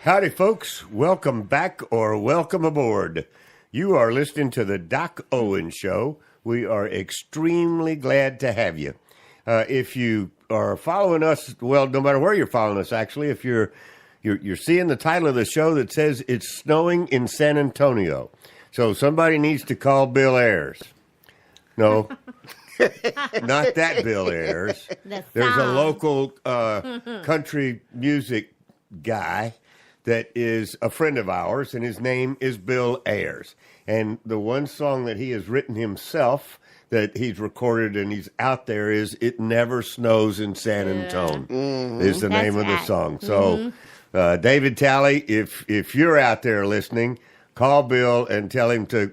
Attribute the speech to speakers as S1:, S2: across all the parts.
S1: Howdy, folks. Welcome back or welcome aboard. You are listening to the Doc Owen Show. We are extremely glad to have you. If you are following us, well, no matter where you're following us, actually, if you're seeing the title of the show that says it's snowing in San Antonio. So somebody needs to call Bill Ayers. No, not that Bill Ayers. There's a local country music guy that is a friend of ours, and his name is Bill Ayers. And the one song that he has written himself that he's recorded and he's out there is "It Never Snows in San Antonio" is the name of the song. So, David Talley, if you're out there listening, call Bill and tell him to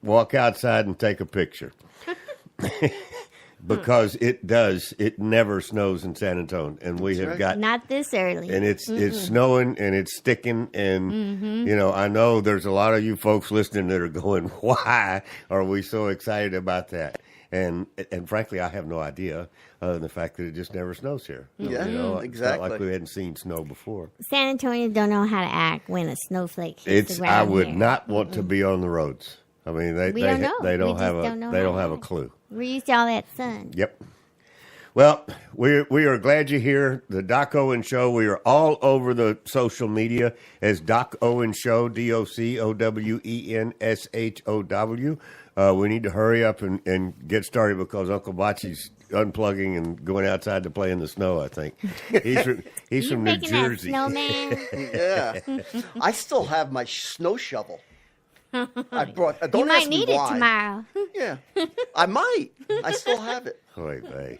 S1: walk outside and take a picture. Because it never snows in San Antonio, and we have got
S2: not this early,
S1: and it's snowing and it's sticking, and I know there's a lot of you folks listening that are going, why are we so excited about that? And frankly, I have no idea other than the fact that it just never snows here.
S3: Yeah, exactly.
S1: It's not like we hadn't seen snow before.
S2: San Antonio don't know how to act when a snowflake hits the ground.
S1: I would not want to be on the roads. I mean, they don't have a clue.
S2: We're used to all that sun.
S1: Yep. Well, we are glad you're here. The Doc Owen Show. We are all over the social media as Doc Owen Show, DOCOWENSHOW. We need to hurry up and get started because Uncle Bocce's unplugging and going outside to play in the snow, I think. He's from New Jersey.
S2: That snowman?
S3: Yeah. I still have my snow shovel. Don't
S2: you might
S3: ask me
S2: need
S3: why.
S2: it tomorrow.
S3: Yeah, I might. I still have it.
S1: Wait. I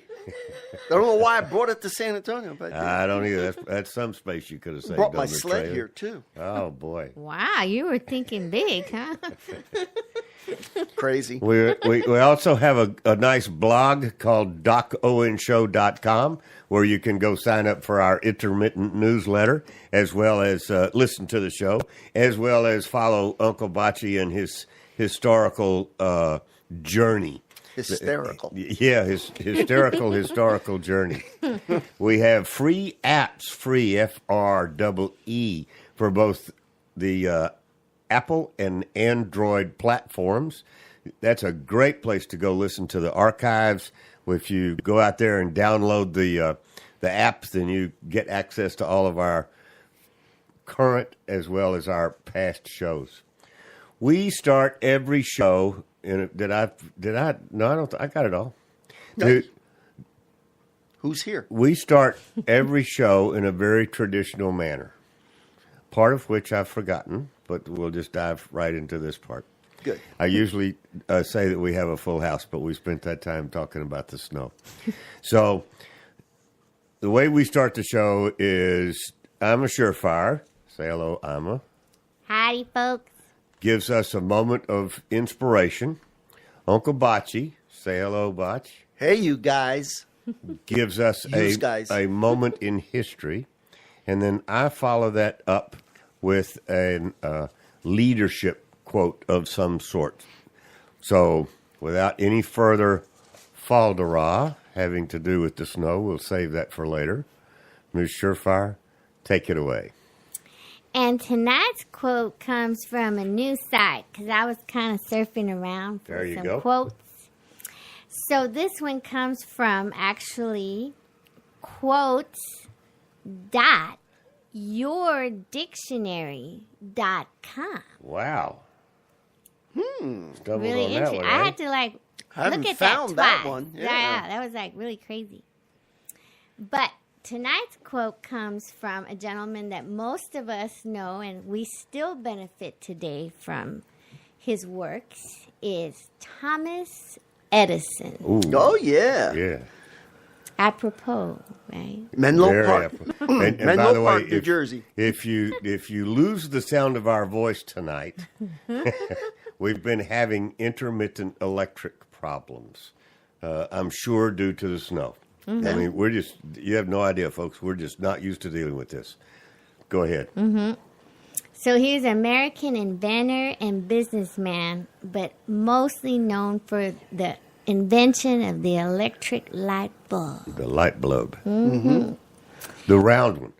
S3: don't know why I brought it to San Antonio, but
S1: I don't either. That's some space you could have saved.
S3: Brought my sled here too.
S1: Oh boy!
S2: Wow, you were thinking big, huh?
S3: Crazy.
S1: We also have a nice blog called DocOwenShow.com where you can go sign up for our intermittent newsletter as well as listen to the show, as well as follow Uncle Bocce and his historical journey.
S3: Hysterical.
S1: Yeah, his historical journey. We have free apps, FREE, for both the Apple and Android platforms. That's a great place to go listen to the archives. If you go out there and download the apps, then you get access to all of our current as well as our past shows. We start every show. I got it all.
S3: No. Who's here?
S1: We start every show in a very traditional manner, part of which I've forgotten, but we'll just dive right into this part.
S3: Good.
S1: I usually say that we have a full house, but we spent that time talking about the snow. So the way we start the show is Ima Surefire. Say hello, Ima.
S2: Howdy, folks.
S1: Gives us a moment of inspiration. Uncle Bocce. Say hello, Botch.
S3: Hey, you guys.
S1: Gives us a moment in history. And then I follow that up with a leadership quote of some sort. So, without any further faldera having to do with the snow, we'll save that for later. Ms. Surefire, take it away.
S2: And tonight's quote comes from a news site because I was kind of surfing around for some quotes. So this one comes from actually quotes.yourdictionary.com.
S1: Wow.
S2: Really interesting. I had to look at that twice.
S3: That one.
S2: Yeah, that was really crazy. But tonight's quote comes from a gentleman that most of us know and we still benefit today from his works is Thomas Edison.
S1: Ooh.
S3: Oh, yeah.
S1: Yeah.
S2: Apropos, right?
S3: Menlo Park.
S1: And
S3: Menlo
S1: by the way,
S3: Park, New Jersey.
S1: If you lose the sound of our voice tonight, we've been having intermittent electric problems. I'm sure due to the snow. Mm-hmm. I mean, you have no idea, folks. We're just not used to dealing with this. Go ahead.
S2: Mm-hmm. So he's an American inventor and businessman, but mostly known for the invention of the electric light bulb.
S1: The light bulb.
S2: Mm-hmm.
S1: The round one.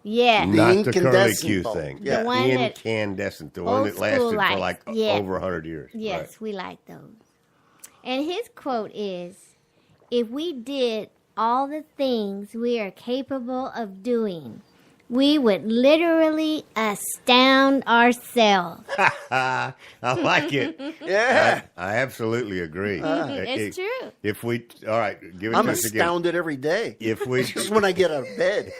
S2: Yeah.
S1: Not the curly
S3: incandescent
S1: Q
S3: bulb.
S1: thing.
S3: Yeah.
S2: The one that-
S1: incandescent, the one
S2: Old
S1: that lasted
S2: school
S1: for
S2: lights.
S1: like
S2: Yeah.
S1: over 100 years.
S2: Yes,
S1: Right.
S2: we like those. And his quote is, if we did all the things we are capable of doing, we would literally astound ourselves.
S1: I like it.
S3: Yeah.
S1: I absolutely agree.
S2: It's true.
S1: If we, all right, give it
S3: I'm
S1: to us again.
S3: astounded every day.
S1: If we,
S3: Just when I get out of bed.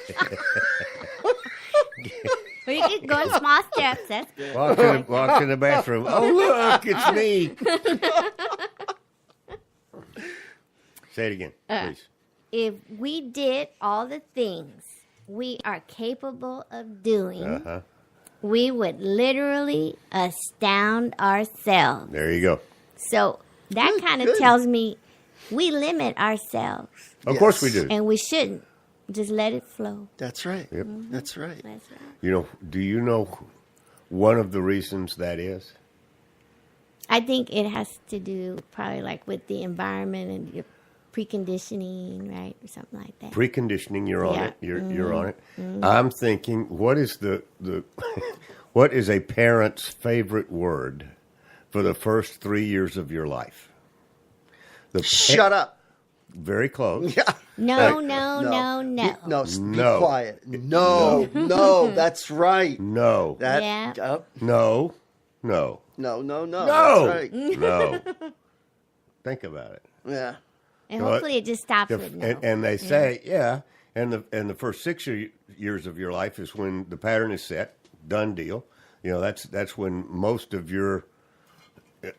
S2: Well, you can go in small steps. That's good.
S1: walk to the bathroom. Oh, look, it's me. Say it again, please.
S2: If we did all the things we are capable of doing,
S1: Uh-huh.
S2: we would literally astound ourselves.
S1: There you go.
S2: So that kind of
S3: good.
S2: tells me we limit ourselves,
S1: Of course we do.
S2: and we shouldn't. Just let it flow.
S3: That's right.
S1: Yep.
S3: That's right.
S2: That's right.
S1: You know, do you know one of the reasons that is?
S2: I think it has to do probably like with the environment and your preconditioning, right, or something like that.
S1: Preconditioning, you're on
S2: Yeah.
S1: it. You're on it. I'm thinking, what is the what is a parent's favorite word for the first 3 years of your life?
S3: Shut up.
S1: Very close.
S3: Yeah.
S2: No, no, no, no.
S3: No,
S1: No.
S3: be quiet. No, that's right.
S1: No.
S3: That,
S2: Yeah.
S1: No. No.
S3: no.
S1: No.
S3: That's right.
S1: No. Think about it.
S3: Yeah.
S2: And
S1: Well,
S2: hopefully it just stops with no.
S1: And they say, and the first 6 years of your life is when the pattern is set, done deal. You know, that's when most of your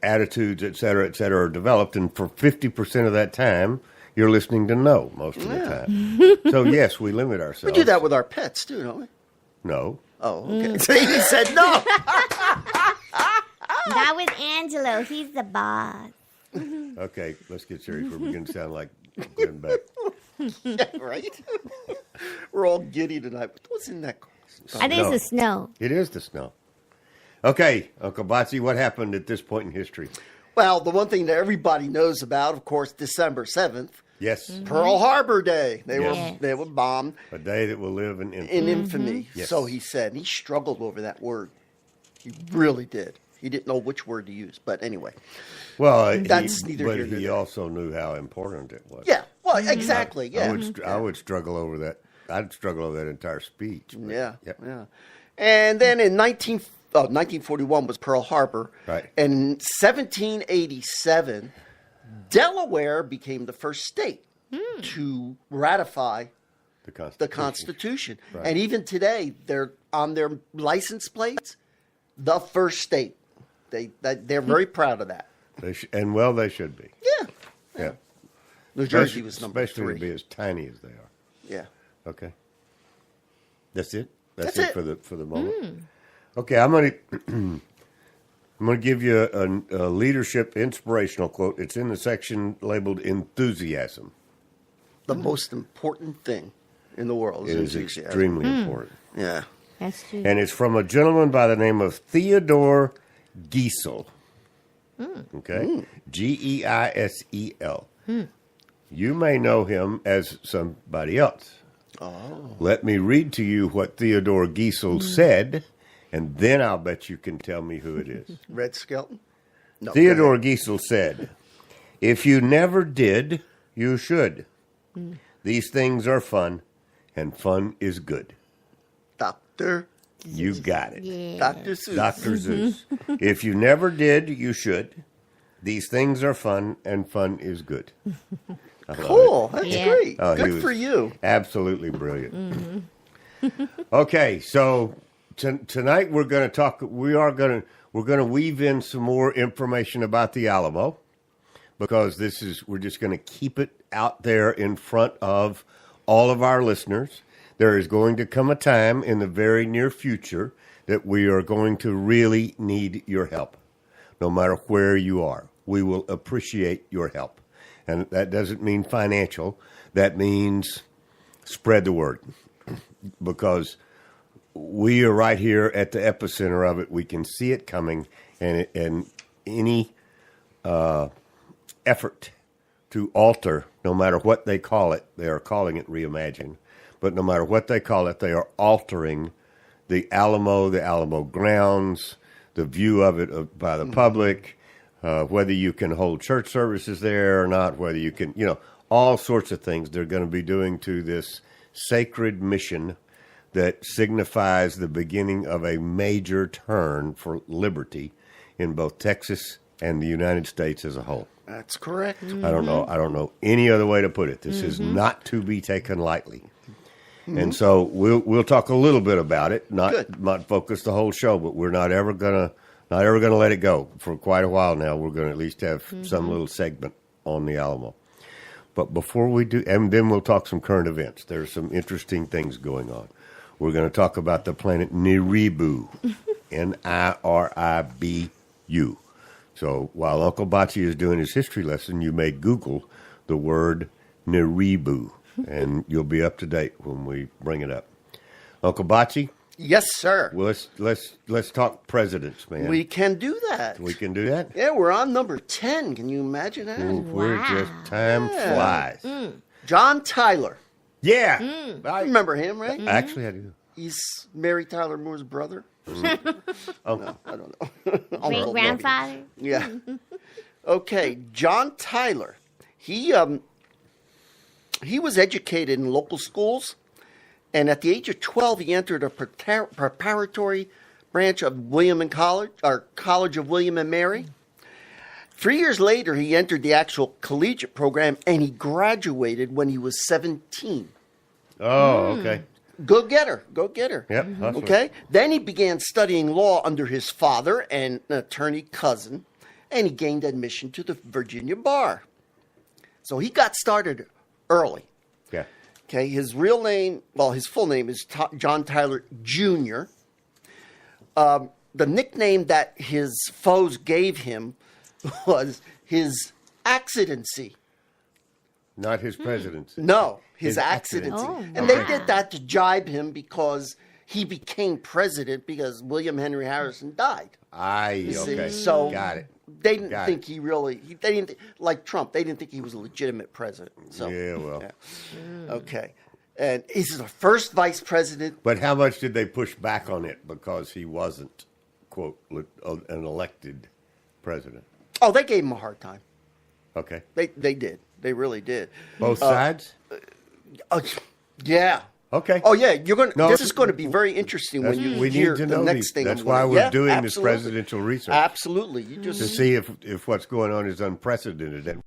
S1: attitudes, et cetera, are developed. And for 50% of that time, you're listening to no most of the time. So yes, we limit ourselves.
S3: We do that with our pets too, don't we?
S1: No.
S3: Oh, okay. So he said no.
S2: Not with Angelo. He's the boss.
S1: Okay, let's get serious. We're beginning to sound like Glenn Beck.
S3: Yeah, right? We're all giddy tonight. What's in that?
S2: I think
S1: No.
S2: it's the snow.
S1: It is the snow. Okay, Uncle Botsy, what happened at this point in history?
S3: Well, the one thing that everybody knows about, of course, December 7th,
S1: Yes,
S3: Pearl Harbor Day. They
S2: Yes.
S3: were bombed
S1: a day that will live in
S3: in infamy.
S1: Yes.
S3: So he said. He struggled over that word. He really did. He didn't know which word to use. But anyway.
S1: Well,
S3: That's neither
S1: but
S3: here nor
S1: he
S3: there.
S1: also knew how important it was.
S3: Yeah. Well, exactly. Yeah.
S1: I would struggle over that. I'd struggle over that entire speech. but-
S3: Yeah,
S1: Yep.
S3: yeah. And then in 1941 was Pearl Harbor.
S1: Right.
S3: And in 1787, Delaware became the first state to ratify the Constitution.
S1: Right.
S3: And even today, they're on their license plates, the first state. They're very proud of that.
S1: They they should be.
S3: Yeah.
S1: Yeah.
S3: New Jersey was number
S1: especially to
S3: 3.
S1: be as tiny as they are.
S3: Yeah.
S1: Okay. That's it. That's
S3: That's
S1: it
S3: it.
S1: for the moment. Okay, I'm gonna give you a leadership inspirational quote. It's in the section labeled enthusiasm.
S3: The most important thing in the world
S1: It is
S3: enthusiasm.
S1: extremely important.
S3: Yeah.
S2: That's true.
S1: And it's from a gentleman by the name of Theodore Giesel. Okay? Geisel. You may know him as somebody else.
S3: Oh.
S1: Let me read to you what Theodore Giesel said, and then I'll bet you can tell me who it is.
S3: Red Skelton? No.
S1: Theodore
S3: go ahead.
S1: Giesel said, "If you never did, you should. These things are fun, and fun is good."
S3: Dr.
S1: You got it.
S2: Yeah.
S3: Dr. Seuss.
S1: Dr. Zeus. If you never did, you should. These things are fun, and fun is good. I love it.
S3: Cool. That's
S2: Yeah.
S3: great.
S1: Oh, he
S3: Good
S1: was
S3: for you.
S1: Absolutely brilliant. Okay, so tonight we're going to talk. We're going to weave in some more information about the Alamo, because we're just going to keep it out there in front of all of our listeners. There is going to come a time in the very near future that we are going to really need your help, no matter where you are. We will appreciate your help. And that doesn't mean financial. That means spread the word, because we are right here at the epicenter of it. We can see it coming, and any effort to alter, no matter what they call it, they are calling it reimagine. but no matter what they call it, they are altering the Alamo grounds, the view of it by the public, whether you can hold church services there or not, whether you can, all sorts of things they're going to be doing to this sacred mission that signifies the beginning of a major turn for liberty in both Texas and the United States as a whole.
S3: That's correct.
S1: I don't know any other way to put it. This is not to be taken lightly. And so we'll talk a little bit about it, not focus the whole show, but we're not ever gonna let it go. For quite a while now, we're gonna at least have some little segment on the Alamo. But before we do, and then we'll talk some current events. There's some interesting things going on. We're going to talk about the planet Niribu, Niribu. So while Uncle Bocce is doing his history lesson, you may Google the word Niribu, and you'll be up to date when we bring it up. Uncle Bocce?
S3: Yes, sir.
S1: Well, let's talk presidents, man.
S3: We can do that.
S1: We can do that?
S3: Yeah, we're on number 10. Can you imagine that?
S1: Ooh, we're just, time flies.
S3: John Tyler.
S1: Yeah.
S3: I remember him, right?
S1: Actually, I do.
S3: He's Mary Tyler Moore's brother. No, I don't know.
S2: Great grandfather.
S3: Yeah. Okay, John Tyler. He was educated in local schools, and at the age of 12, he entered a preparatory branch of College of William and Mary. 3 years later, he entered the actual collegiate program, and he graduated when he was 17.
S1: Oh, okay.
S3: Go getter.
S1: Yep.
S3: Okay. Then he began studying law under his father and an attorney cousin, and he gained admission to the Virginia bar. So he got started early.
S1: Yeah.
S3: Okay. His full name is John Tyler Jr. The nickname that his foes gave him was his accidency.
S1: Not his presidency.
S3: No, his
S1: accidency.
S3: accidency. And they did that to jibe him because he became president because William Henry Harrison died.
S1: Okay.
S3: So
S1: got it.
S3: They didn't think he really, they didn't, like Trump, they didn't think he was a legitimate president. So,
S1: yeah, well.
S3: Yeah. Okay. And he's the first vice president.
S1: But how much did they push back on it because he wasn't, quote, an elected president?
S3: Oh, they gave him a hard time.
S1: Okay.
S3: They did. They really did.
S1: Both sides?
S3: Yeah.
S1: Okay.
S3: Oh yeah, this is going to be very interesting when you hear the next thing.
S1: That's why we're doing this presidential research.
S3: Absolutely. You just
S1: to see if what's going on is unprecedented,